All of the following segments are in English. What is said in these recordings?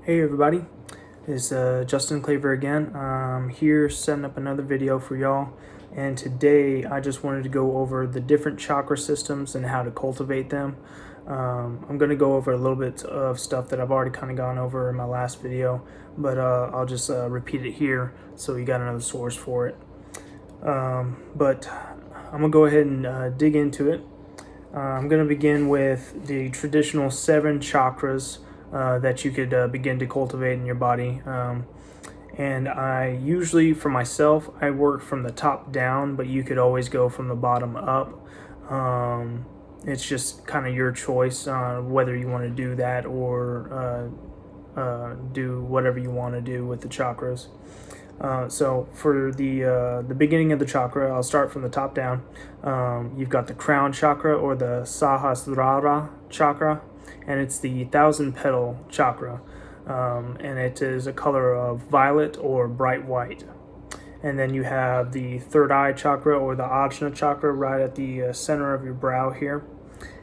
Hey everybody, it's Justin.claver again. I'm here setting up another video for y'all, and today I just wanted to go over the different chakra systems and how to cultivate them. I'm going to go over a little bit of stuff that I've already kind of gone over in my last video, but I'll just repeat it here so you got another source for it. But I'm going to go ahead and dig into it. I'm going to begin with the traditional 7 chakras that you could begin to cultivate in your body. And I usually, for myself, I work from the top down, but you could always go from the bottom up. It's just kind of your choice whether you want to do that or do whatever you want to do with the chakras. So for the beginning of the chakra, I'll start from the top down. You've got the crown chakra or the Sahasrara chakra, and it's the 1,000-petal chakra, and it is a color of violet or bright white. And then you have the third eye chakra or the Ajna chakra right at the center of your brow here,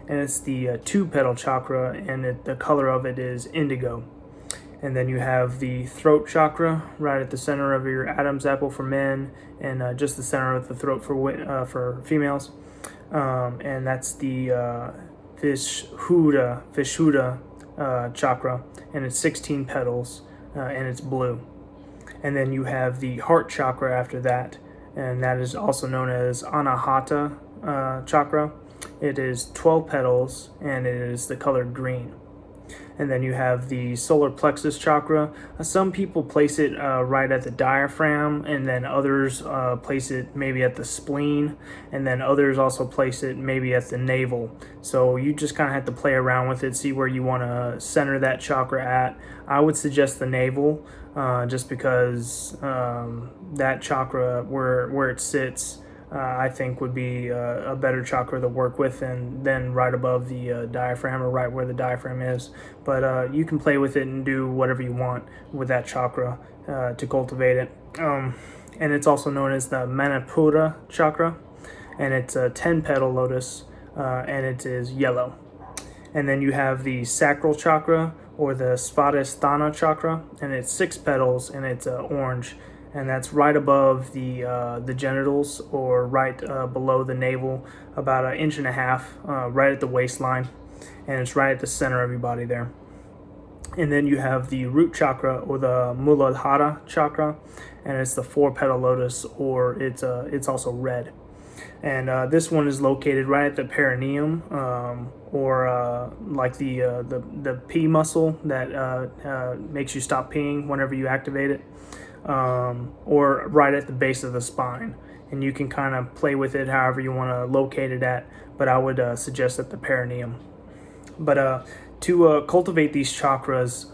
and it's the 2-petal chakra, and the color of it is indigo. And then you have the throat chakra right at the center of your Adam's apple for men, and just the center of the throat for females. And that's the Vishuddha chakra, and it's 16 petals, and it's blue. And then you have the heart chakra after that, and that is also known as Anahata chakra. It is 12 petals, and it is the color green. And then you have the solar plexus chakra. Some people place it right at the diaphragm, and then others place it maybe at the spleen, and then others also place it maybe at the navel. So you just kind of have to play around with it, see where you want to center that chakra at. I would suggest the navel, just because that chakra, where it sits, I think would be a better chakra to work with than right above the diaphragm or right where the diaphragm is. But you can play with it and do whatever you want with that chakra to cultivate it. And it's also known as the Manipura chakra, and it's a 10-petal lotus, and it is yellow. And then you have the sacral chakra or the Svadhisthana chakra, and it's 6 petals, and it's orange. And that's right above the genitals, or right below the navel, about 1.5 inches, right at the waistline, and it's right at the center of your body there. And then you have the root chakra or the Muladhara chakra, and it's the 4-petal lotus, or it's also red. And this one is located right at the perineum, or like the pee muscle that makes you stop peeing whenever you activate it. Or right at the base of the spine, and you can kind of play with it however you want to locate it at, but I would suggest at the perineum. But to cultivate these chakras,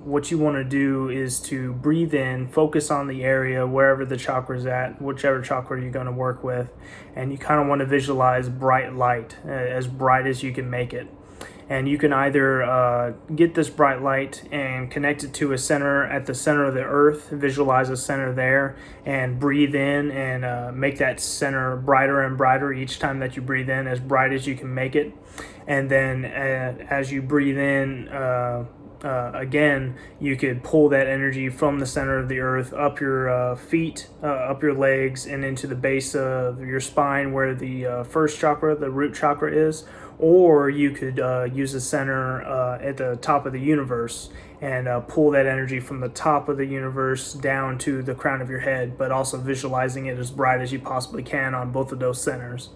what you want to do is to breathe in, focus on the area wherever the chakra is at, whichever chakra you're going to work with, and you kind of want to visualize bright light, as bright as you can make it. And you can either get this bright light and connect it to a center at the center of the earth, visualize a center there, and breathe in and make that center brighter and brighter each time that you breathe in, as bright as you can make it. And then as you breathe in, again, you could pull that energy from the center of the earth up your feet, up your legs, and into the base of your spine where the first chakra, the root chakra, is. Or you could use the center at the top of the universe and pull that energy from the top of the universe down to the crown of your head, but also visualizing it as bright as you possibly can on both of those centers.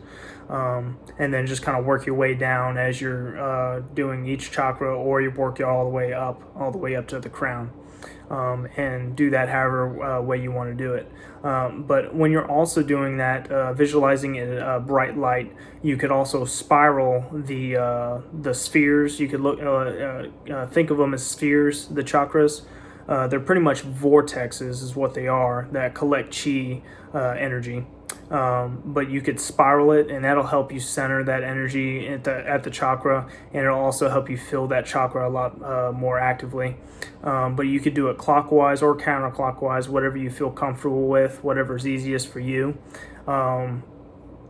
And then just kind of work your way down as you're doing each chakra, or you work all the way up to the crown. And do that however way you want to do it. But when you're also doing that, visualizing it a bright light, you could also spiral the spheres. You could think of them as spheres, the chakras. They're pretty much vortexes is what they are, that collect chi energy. But you could spiral it, and that'll help you center that energy at the chakra, and it'll also help you fill that chakra a lot more actively. But you could do it clockwise or counterclockwise, whatever you feel comfortable with, whatever's easiest for you.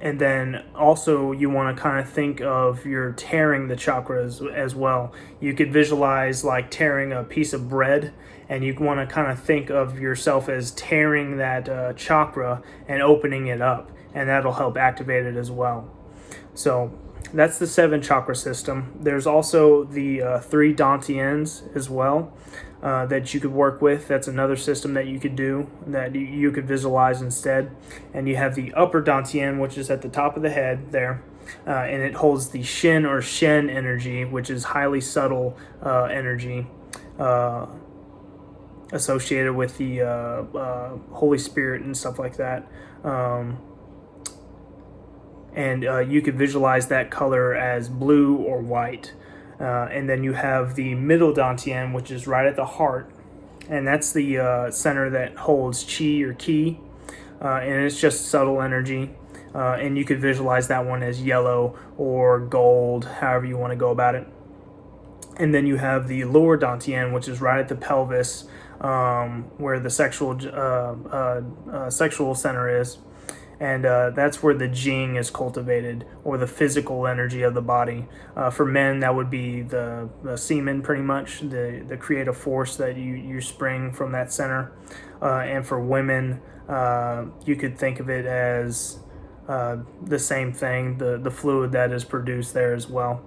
And then also you want to kind of think of you're tearing the chakras as well. You could visualize like tearing a piece of bread, and you want to kind of think of yourself as tearing that chakra and opening it up, and that'll help activate it as well. So that's the 7 chakra system. There's also the 3 Dan Tiens as well that you could work with. That's another system that you could do, that you could visualize instead. And you have the upper Dan Tien, which is at the top of the head there, and it holds the Shin or Shen energy, which is highly subtle energy associated with the Holy Spirit and stuff like that. And you could visualize that color as blue or white. And then you have the middle Dan Tien, which is right at the heart, and that's the center that holds Chi or Ki, and it's just subtle energy. And you could visualize that one as yellow or gold, however you want to go about it. And then you have the lower Dan Tien, which is right at the pelvis, where the sexual center is. And that's where the Jing is cultivated, or the physical energy of the body. For men, that would be the semen, pretty much, the creative force that you spring from that center. And for women, you could think of it as the same thing, the fluid that is produced there as well.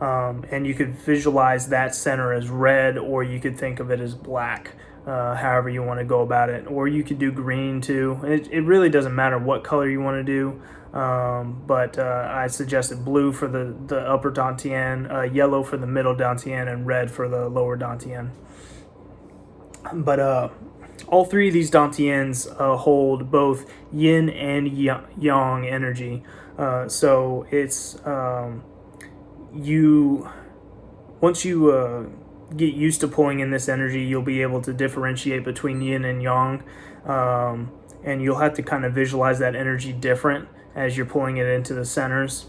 And you could visualize that center as red, or you could think of it as black. However you want to go about it, or you could do green too. It really doesn't matter what color you want to do, but I suggested blue for the upper Dan Tien, yellow for the middle Dan Tien, and red for the lower Dan Tien. But all 3 of these Dan Tiens hold both yin and yang energy, so it's once you get used to pulling in this energy, you'll be able to differentiate between yin and yang, and you'll have to kind of visualize that energy different as you're pulling it into the centers.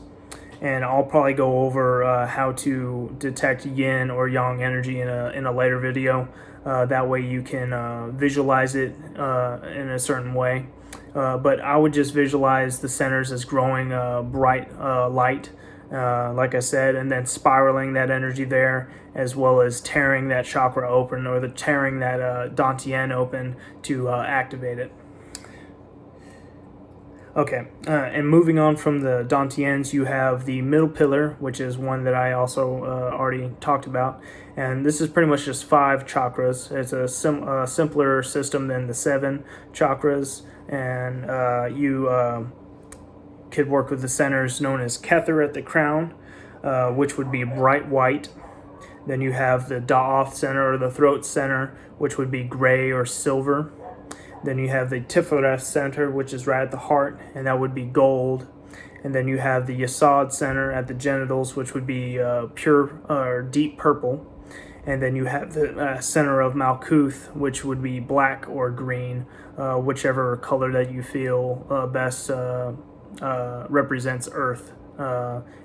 And I'll probably go over how to detect yin or yang energy in a later video. That way you can visualize it in a certain way. But I would just visualize the centers as growing bright light, like I said, and then spiraling that energy there, as well as tearing that chakra open, or tearing that Dan Tien open to activate it. Okay, and moving on from the Dan Tiens, you have the middle pillar, which is one that I also already talked about. And this is pretty much just 5 chakras. It's a simpler system than the 7 chakras. And you could work with the centers known as Kether at the crown, which would be bright white. Then you have the Da'ath center, or the throat center, which would be gray or silver. Then you have the Tiferet center, which is right at the heart, and that would be gold. And then you have the Yesod center at the genitals, which would be pure or deep purple. And then you have the center of Malkuth, which would be black or green, whichever color that you feel best represents earth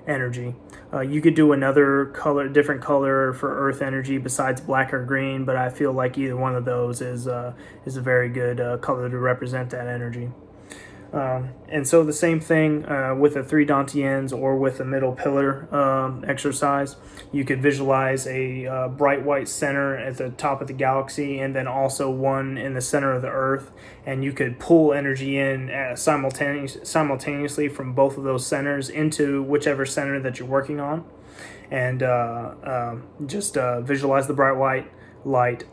energy. You could do another different color for earth energy besides black or green, but I feel like either one of those is a very good color to represent that energy. And so the same thing with the 3 Dan Tiens, or with the middle pillar exercise. You could visualize a bright white center at the top of the galaxy, and then also one in the center of the earth, and you could pull energy in simultaneously from both of those centers into whichever center that you're working on. And just visualize the bright white light,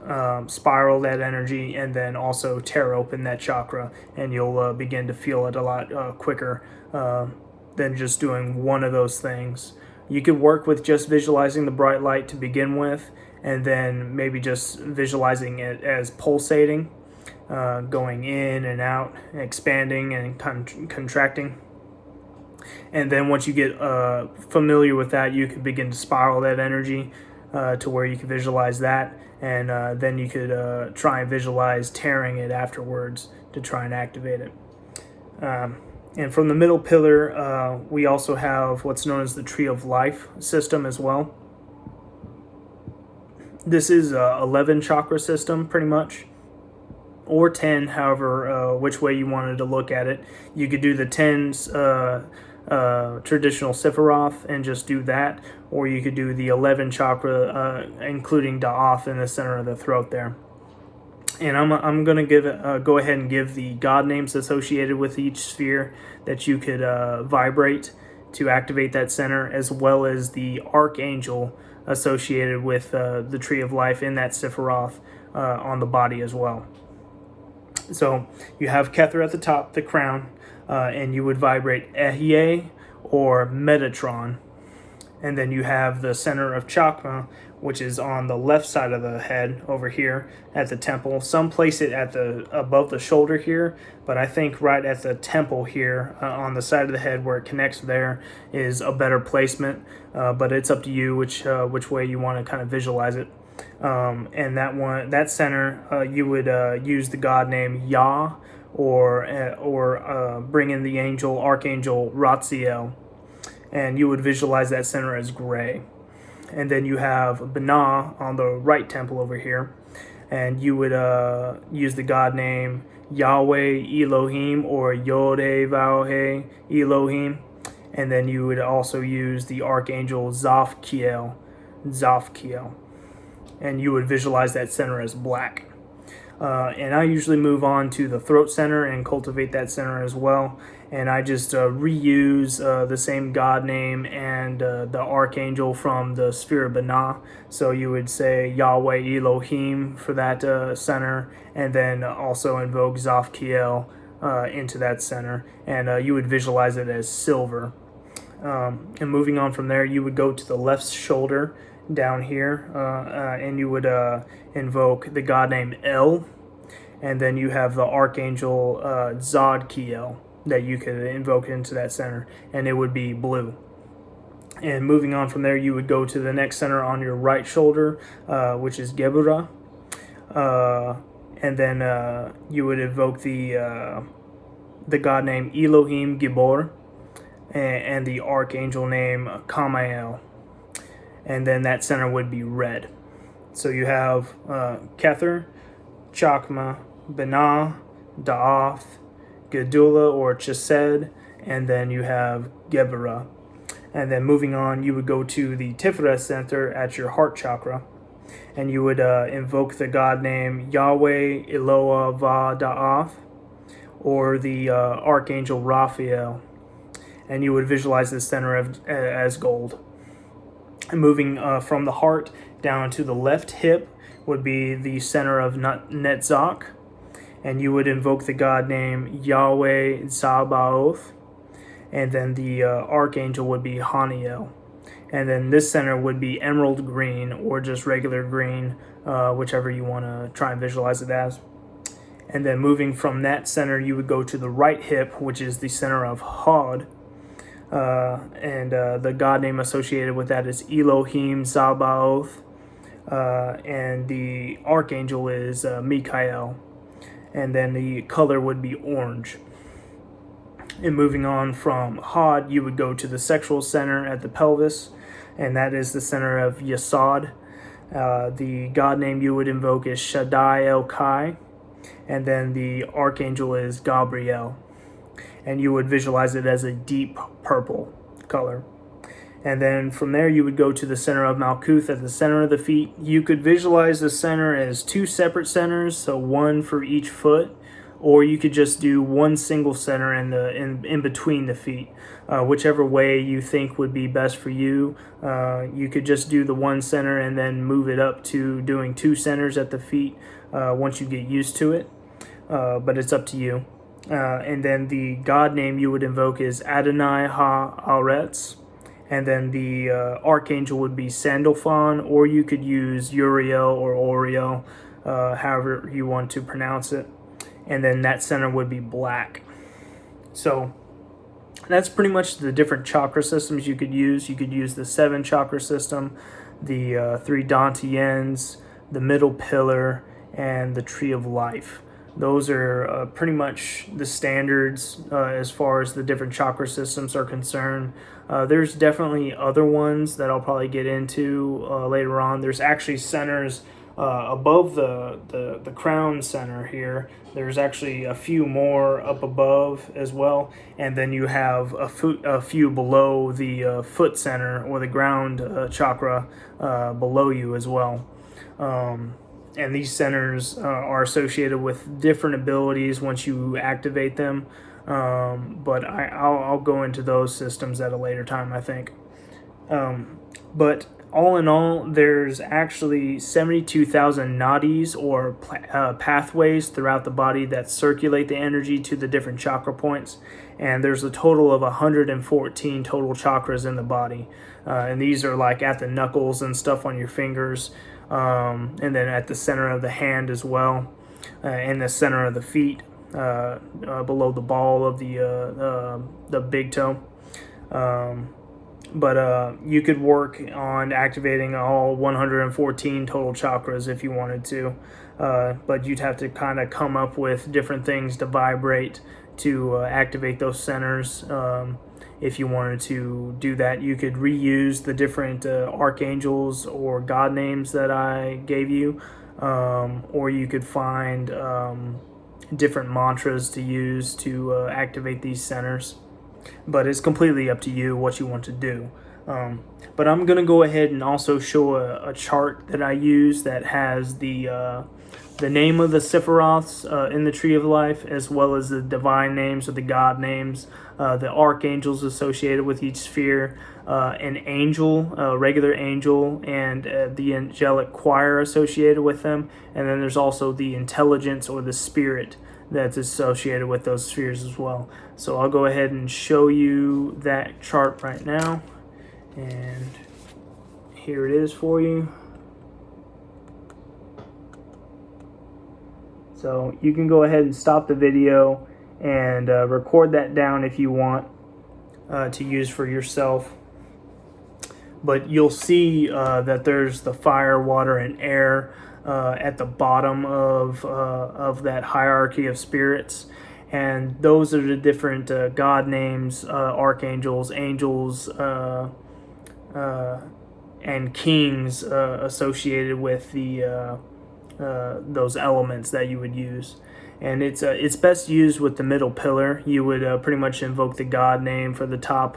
spiral that energy, and then also tear open that chakra, and you'll begin to feel it a lot quicker than just doing one of those things. You could work with just visualizing the bright light to begin with, and then maybe just visualizing it as pulsating, going in and out, expanding and contracting. And then once you get familiar with that, you can begin to spiral that energy to where you can visualize that, and then you could try and visualize tearing it afterwards to try and activate it. And from the middle pillar, we also have what's known as the Tree of Life system as well. This is a 11 chakra system, pretty much, or 10, however, which way you wanted to look at it. You could do the 10s traditional Sephiroth and just do that, or you could do the 11 chakra, including Da'ath in the center of the throat there. And I'm going to go ahead and give the god names associated with each sphere that you could vibrate to activate that center, as well as the archangel associated with the tree of life in that Sephiroth on the body as well. So you have Kether at the top, the crown, and you would vibrate Ehye or Metatron. And then you have the center of chakra, which is on the left side of the head over here at the temple. Some place it at the above the shoulder here, but I think right at the temple here on the side of the head where it connects there is a better placement. But it's up to you which way you want to kind of visualize it. And that center, you would use the god name Yah, or bring in the archangel Ratziel, and you would visualize that center as gray. And then you have Binah on the right temple over here, and you would use the god name Yahweh Elohim or Yod-Heh-Vav-Heh Elohim, and then you would also use the archangel Zafkiel, and you would visualize that center as black. And I usually move on to the throat center and cultivate that center as well. And I just reuse the same god name and the archangel from the sphere of Binah. So you would say Yahweh Elohim for that center, and then also invoke Zafkiel into that center. And you would visualize it as silver. And moving on from there, you would go to the left shoulder down here, and you would invoke the god name El, and then you have the archangel Zadkiel that you could invoke into that center, and it would be blue. And moving on from there, you would go to the next center on your right shoulder, which is Geburah, and then you would invoke the god name Elohim Gibor, and the archangel name Kamael, and then that center would be red. So you have Kether, Chakma, Binah, Da'ath, Gedula or Chesed, and then you have Geburah. And then moving on, you would go to the Tiferet center at your heart chakra, and you would invoke the god name Yahweh Eloah Va Da'ath, or the archangel Raphael, and you would visualize the center as gold. And moving from the heart down to the left hip would be the center of Netzach, and you would invoke the god name Yahweh Zabaoth, and then the archangel would be Haniel. And then this center would be emerald green or just regular green, whichever you want to try and visualize it as. And then moving from that center, you would go to the right hip, which is the center of Hod, and the god name associated with that is Elohim Zabaoth, and the archangel is Mikael, and then the color would be orange. And moving on from Hod, you would go to the sexual center at the pelvis, and that is the center of Yesod. The god name you would invoke is Shaddai El Kai, and then the archangel is Gabriel, and you would visualize it as a deep purple color. And then from there, you would go to the center of Malkuth at the center of the feet. You could visualize the center as two separate centers, so one for each foot, or you could just do one single center in between the feet. Whichever way you think would be best for you. You could just do the one center and then move it up to doing two centers at the feet once you get used to it, but it's up to you. And then the god name you would invoke is Adonai Ha-Aretz. And then the archangel would be Sandalphon, or you could use Uriel or Oriel, however you want to pronounce it. And then that center would be black. So that's pretty much the different chakra systems you could use. You could use the 7 chakra system, the 3 Dan Tiens, the middle pillar, and the tree of life. Those are pretty much the standards as far as the different chakra systems are concerned. There's definitely other ones that I'll probably get into later on. There's actually centers Above the crown center here, there's actually a few more up above as well, and then you have a few below the foot center or the ground chakra below you as well. And these centers are associated with different abilities once you activate them, but I'll go into those systems at a later time, I think. But all in all, there's actually 72,000 nadis or pathways throughout the body that circulate the energy to the different chakra points. And there's a total of 114 total chakras in the body. And these are like at the knuckles and stuff on your fingers, and then at the center of the hand as well, in the center of the feet, below the ball of the big toe. But you could work on activating all 114 total chakras if you wanted to. But you'd have to kind of come up with different things to vibrate to activate those centers. If you wanted to do that, you could reuse the different archangels or god names that I gave you. Or you could find different mantras to use to activate these centers. But it's completely up to you what you want to do. But I'm going to go ahead and also show a chart that I use that has the name of the Sephiroths in the Tree of Life, as well as the divine names or the god names, the archangels associated with each sphere, an angel, a regular angel, and the angelic choir associated with them. And then there's also the intelligence or the spirit that's associated with those spheres as well. So I'll go ahead and show you that chart right now. And here it is for you. So you can go ahead and stop the video and record that down if you want to use for yourself. But you'll see that there's the fire, water, and air at the bottom of that hierarchy of spirits, and those are the different god names, archangels, angels, and kings associated with the those elements that you would use. And it's best used with the middle pillar. You would pretty much invoke the god name for the top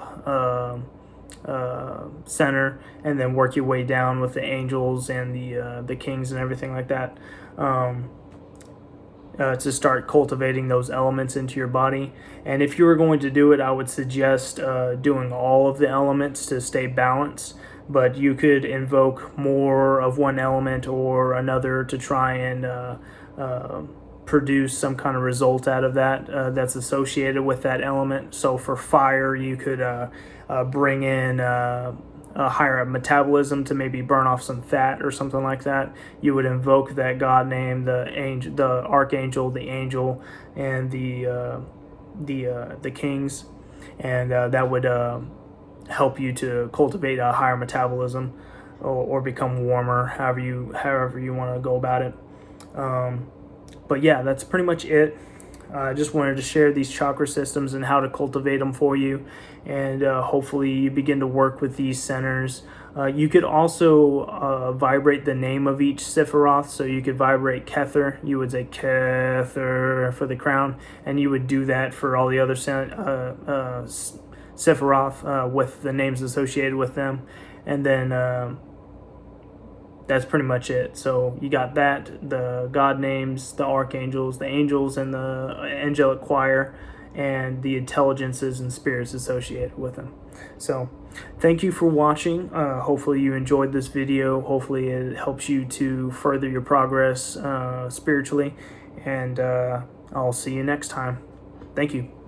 center, and then work your way down with the angels and the kings and everything like that, to start cultivating those elements into your body. And if you were going to do it, I would suggest doing all of the elements to stay balanced, but you could invoke more of one element or another to try and produce some kind of result out of that that's associated with that element. So for fire, you could bring in a higher metabolism to maybe burn off some fat or something like that. You would invoke that god name, the angel, the archangel, the angel, and the kings, and that would help you to cultivate a higher metabolism or become warmer, however you want to go about it. But yeah, that's pretty much it. I just wanted to share these chakra systems and how to cultivate them for you, and hopefully you begin to work with these centers. You could also vibrate the name of each Sephiroth, so you could vibrate Kether. You would say Kether for the crown, and you would do that for all the other Sephiroth with the names associated with them. And then that's pretty much it. So you got that, the god names, the archangels, the angels, and the angelic choir, and the intelligences and spirits associated with them. So thank you for watching. Hopefully you enjoyed this video. Hopefully it helps you to further your progress spiritually, and I'll see you next time. Thank you.